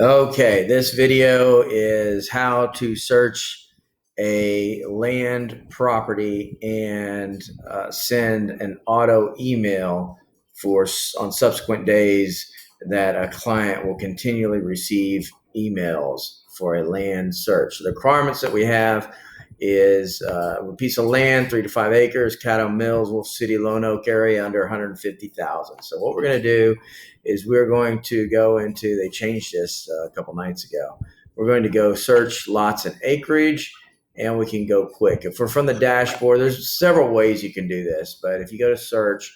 Okay, this video is how to search a land property and send an auto email on subsequent days that a client will continually receive emails for a land search. The requirements that we have is a piece of land, 3 to 5 acres, Caddo Mills, Wolf City, Lone Oak area, under 150,000. So what we're going to do is we're going to go into, they changed this a couple nights ago. We're going to go search lots and acreage, and we can go quick. If we're from the dashboard, there's several ways you can do this, but if you go to search,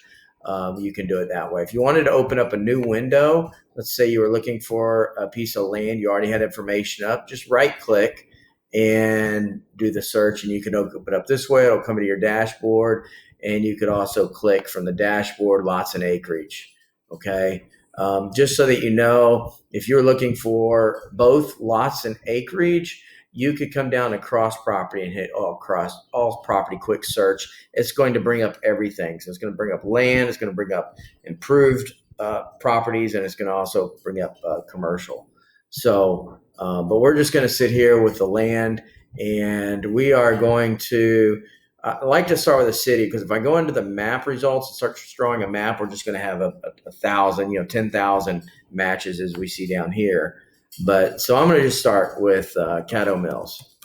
you can do it that way. If you wanted to open up a new window, let's say you were looking for a piece of land, you already had information up, just right click and do the search, and you can open it up this way. It'll come to your dashboard, and you could also click from the dashboard lots and acreage. Okay. Just so that you know, if you're looking for both lots and acreage, you could come down to cross property and hit all property quick search. It's going to bring up everything. So it's going to bring up land, it's going to bring up improved properties, and it's going to also bring up commercial. So, but we're just going to sit here with the land, and we are going to I like to start with a city, because if I go into the map results and start drawing a map, we're just going to have a 1,000, 10,000 matches as we see down here. But so I'm going to just start with Caddo Mills,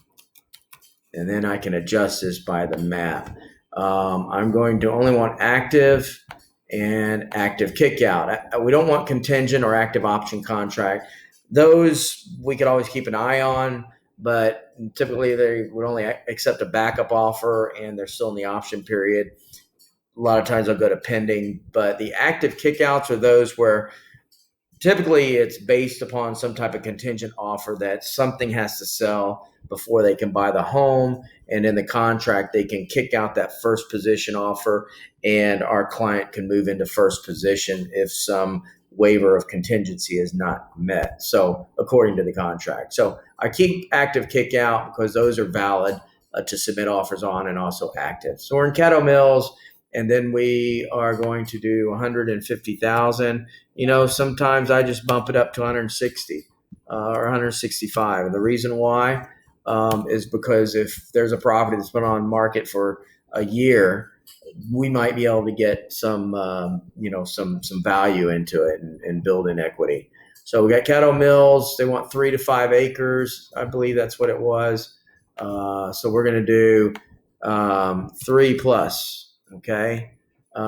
and then I can adjust this by the map. I'm going to only want active and active kickout. We don't want contingent or active option contract. Those we could always keep an eye on, but typically they would only accept a backup offer and they're still in the option period. A lot of times they'll go to pending, but the active kickouts are those where typically it's based upon some type of contingent offer that something has to sell before they can buy the home. And in the contract, they can kick out that first position offer, and our client can move into first position if some waiver of contingency is not met. So according to the contract. So I keep active kick out because those are valid to submit offers on, and also active. So we're in Caddo Mills, and then we are going to do 150,000. Sometimes I just bump it up to 160 or 165. And the reason why is because if there's a property that's been on market for a year, we might be able to get some value into it and build in equity. So we got Caddo Mills. They want 3 to 5 acres. I believe that's what it was. So we're going to do 3 plus. Okay.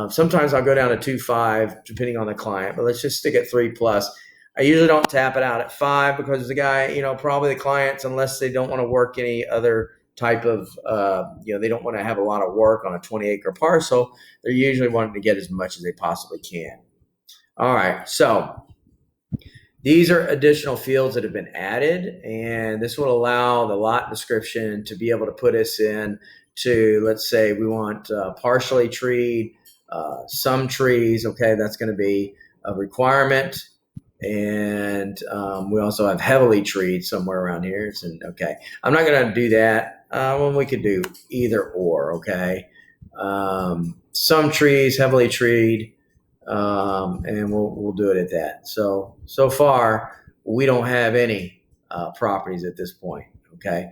Sometimes I'll go down to 2.5 depending on the client, but let's just stick at 3 plus. I usually don't tap it out at 5 because the guy, probably the clients, unless they don't want to work any other type of, they don't want to have a lot of work on a 20-acre parcel. They're usually wanting to get as much as they possibly can. All right. So these are additional fields that have been added, and this will allow the lot description to be able to put us in to, let's say we want partially treed, some trees. Okay. That's going to be a requirement. And we also have heavily treed somewhere around here. Okay. I'm not going to do that. We could do either or. Okay. Some trees, heavily treed, and we'll do it at that. So far, we don't have any properties at this point. Okay.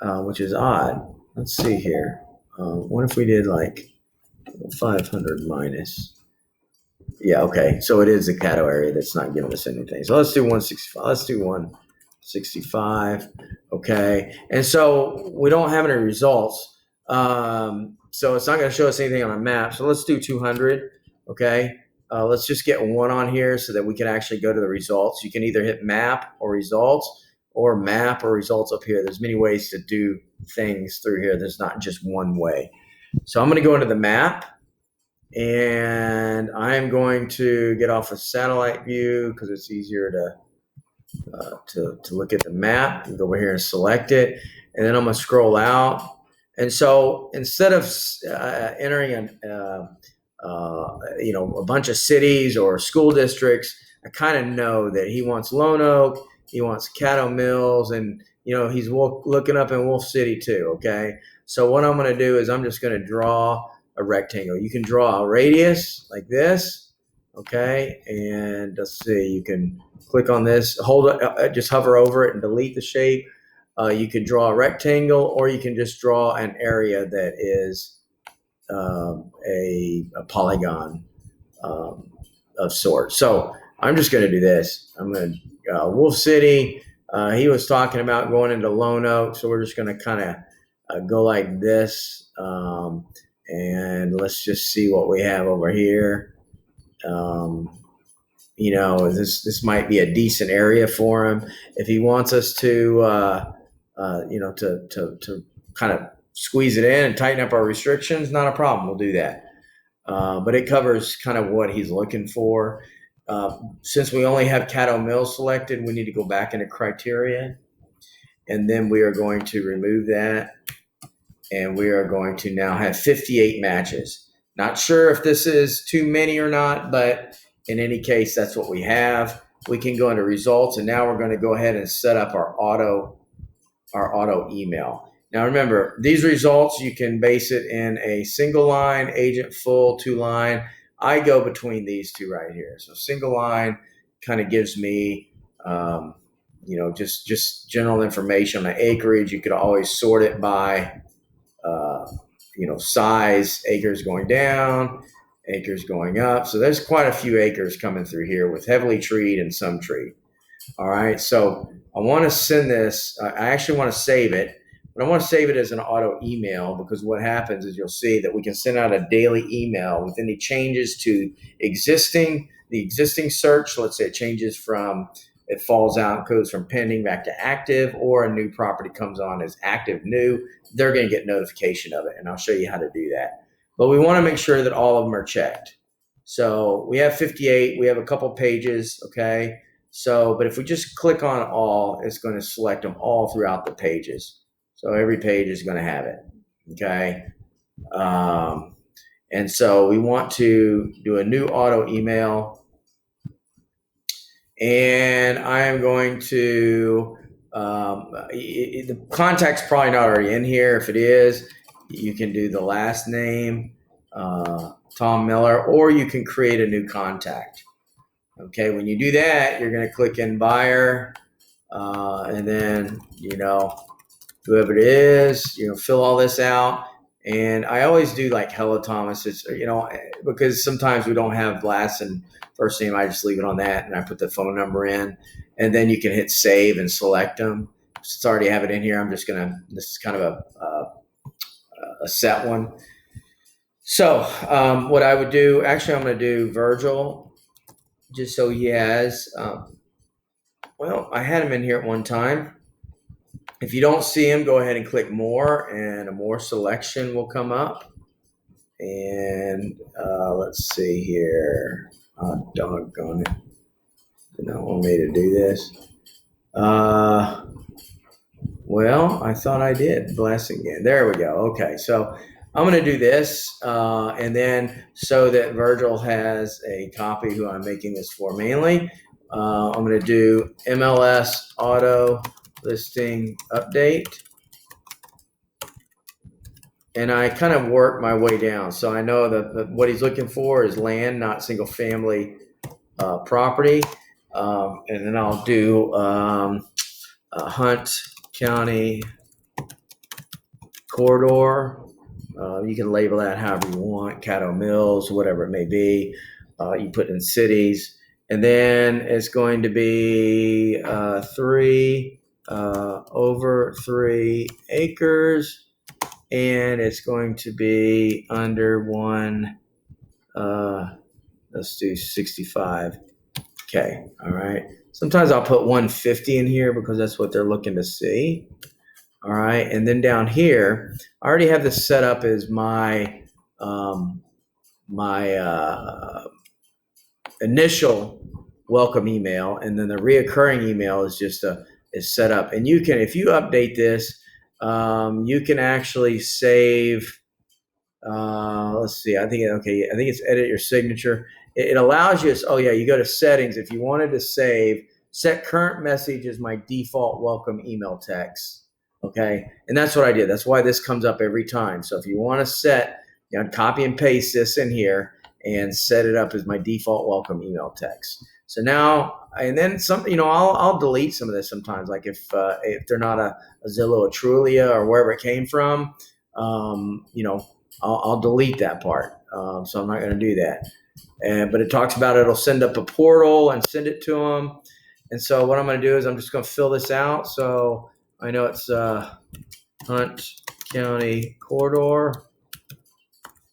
Which is odd. Let's see here. What if we did like 500 minus? Yeah, okay. So it is the Caddo area that's not giving us anything. So let's do 165. Let's do 165. Okay. And so we don't have any results. So it's not going to show us anything on a map. So let's do 200. Okay. Let's just get one on here so that we can actually go to the results. You can either hit map or results, or map or results up here. There's many ways to do things through here. There's not just one way. So I'm going to go into the map. And I'm going to get off a satellite view because it's easier to look at the map. Go over here and select it, and then I'm going to scroll out. And so instead of entering a bunch of cities or school districts, I kind of know that he wants Lone Oak, he wants Caddo Mills, and he's looking up in Wolf City too. Okay, so what I'm going to do is I'm just going to draw a rectangle. You can draw a radius like this. Okay, and let's see, you can click on this, hold it, just hover over it and delete the shape. You can draw a rectangle, or you can just draw an area that is a polygon of sorts. So I'm just going to do this. I'm going to Wolf City. He was talking about going into Lone Oak, so we're just going to kind of go like this, and let's just see what we have over here. This might be a decent area for him if he wants us to to kind of squeeze it in and tighten up our restrictions. Not a problem. We'll do that. But it covers kind of what he's looking for. Since we only have Caddo Mills selected, we need to go back into criteria, and then we are going to remove that, and we are going to now have 58 matches. Not sure if this is too many or not, but in any case, that's what we have. We can go into results, and now we're going to go ahead and set up our auto email. Now remember, these results, you can base it in a single line, agent full, 2-line. I go between these two right here. So single line kind of gives me, just general information on the acreage. You could always sort it by, size, acres going down, acres going up. So there's quite a few acres coming through here with heavily treed and some treed. All right. So I want to send this. I actually want to save it, but I want to save it as an auto email, because what happens is you'll see that we can send out a daily email with any changes to the existing search. Let's say it changes it falls out, goes from pending back to active, or a new property comes on as active new. They're going to get notification of it, and I'll show you how to do that. But we want to make sure that all of them are checked. So we have 58. We have a couple pages, okay? But if we just click on all, it's going to select them all throughout the pages. So every page is going to have it, okay? And so we want to do a new auto email. And I am going to, the contact's probably not already in here. If it is, you can do the last name, Tom Miller, or you can create a new contact. Okay, when you do that, you're going to click in buyer, and then, whoever it is, fill all this out. And I always do like hello Thomas, because sometimes we don't have last and first name. I just leave it on that, and I put the phone number in, and then you can hit save and select them. Since I already have it in here, this is kind of a set one. So what I would do, actually I'm going to do Virgil, just so he has, I had him in here at one time. If you don't see him, go ahead and click more, and a more selection will come up. And let's see here. Oh, doggone it. Did not want me to do this. I thought I did. Blessing again. There we go. Okay, so I'm going to do this, and then so that Virgil has a copy who I'm making this for mainly, I'm going to do MLS auto listing update. And I kind of work my way down. So I know that what he's looking for is land, not single family property. And then I'll do Hunt County corridor. You can label that however you want, Caddo Mills, whatever it may be. You put in cities. And then it's going to be 3 over 3 acres. And it's going to be under 1, let's do 65. Okay, all right. Sometimes I'll put 150 in here because that's what they're looking to see. All right, and then down here, I already have this set up as my initial welcome email, and then the reoccurring email is just is set up. And you can, if you update this, you can actually save. Let's see. I think it's edit your signature. It allows you. You go to settings. If you wanted to set current message as my default welcome email text. Okay, and that's what I did. That's why this comes up every time. So if you want to set, copy and paste this in here, and set it up as my default welcome email text. So now, and then some, I'll delete some of this sometimes, like if they're not a Zillow, a Trulia, or wherever it came from, I'll delete that part. So I'm not going to do that. But it talks about it'll send up a portal and send it to them. And so what I'm going to do is I'm just going to fill this out. So I know it's Hunt County Corridor.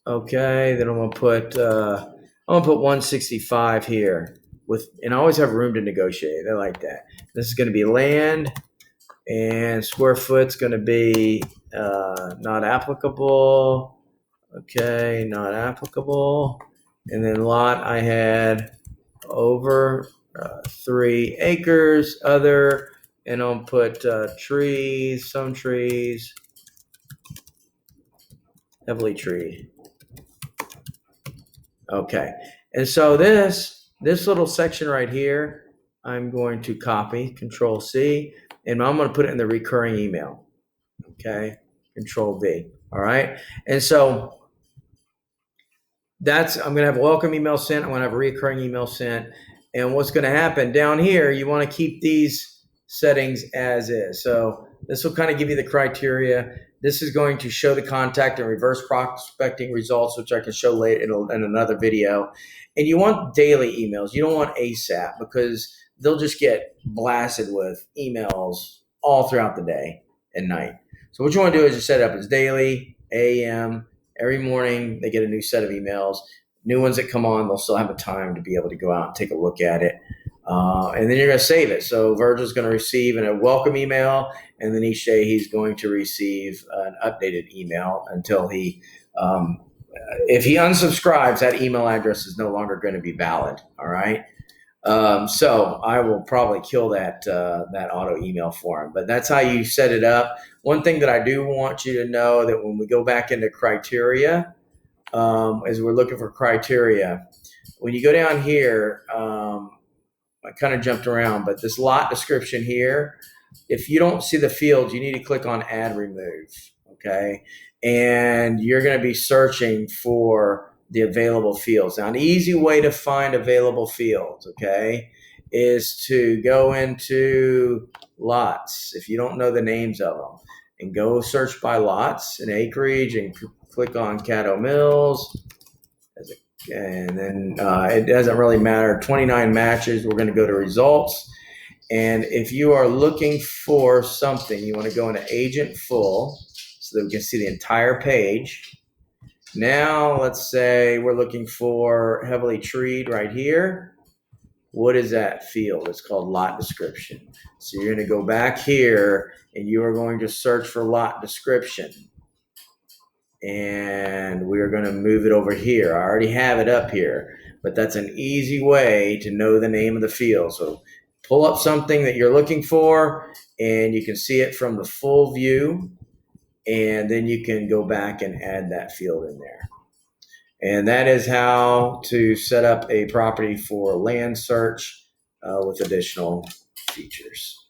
Okay, then I'm going to put 165 here and I always have room to negotiate. I like that. This is going to be land, and square foot's going to be not applicable. Okay, not applicable. And then lot I had over 3 acres, other, and I'll put trees, some trees, heavily treed. Okay, and so this little section right here, I'm going to copy, Control C, and I'm going to put it in the recurring email. Okay, Control V. All right, and so I'm going to have a welcome email sent. I'm going to have a recurring email sent. And what's going to happen down here, you want to keep these settings as is. So this will kind of give you the criteria. This is going to show the contact and reverse prospecting results, which I can show later in another video. And you want daily emails. You don't want ASAP, because they'll just get blasted with emails all throughout the day and night. So what you want to do is just set it up as daily, AM. Every morning they get a new set of emails. New ones that come on, they'll still have a time to be able to go out and take a look at it. And then you're going to save it. So Virgil's going to receive a welcome email, and then each day he's going to receive an updated email until if he unsubscribes, that email address is no longer going to be valid. All right. So I will probably kill that auto email for him, but that's how you set it up. One thing that I do want you to know, that when we go back into criteria, as we're looking for criteria, when you go down here, I kind of jumped around, but this lot description here, if you don't see the fields, you need to click on add remove. Okay. And you're going to be searching for the available fields. Now, an easy way to find available fields, okay, is to go into lots, if you don't know the names of them, and go search by lots and acreage, and click on Caddo Mills. And then it doesn't really matter. 29 matches. We're going to go to results. And if you are looking for something, you want to go into agent full so that we can see the entire page. Now, let's say we're looking for heavily treed right here. What is that field? It's called lot description. So you're going to go back here and you are going to search for lot description. And we're going to move it over here. I already have it up here, but that's an easy way to know the name of the field. So pull up something that you're looking for, and you can see it from the full view, and then you can go back and add that field in there. And that is how to set up a property for land search with additional features.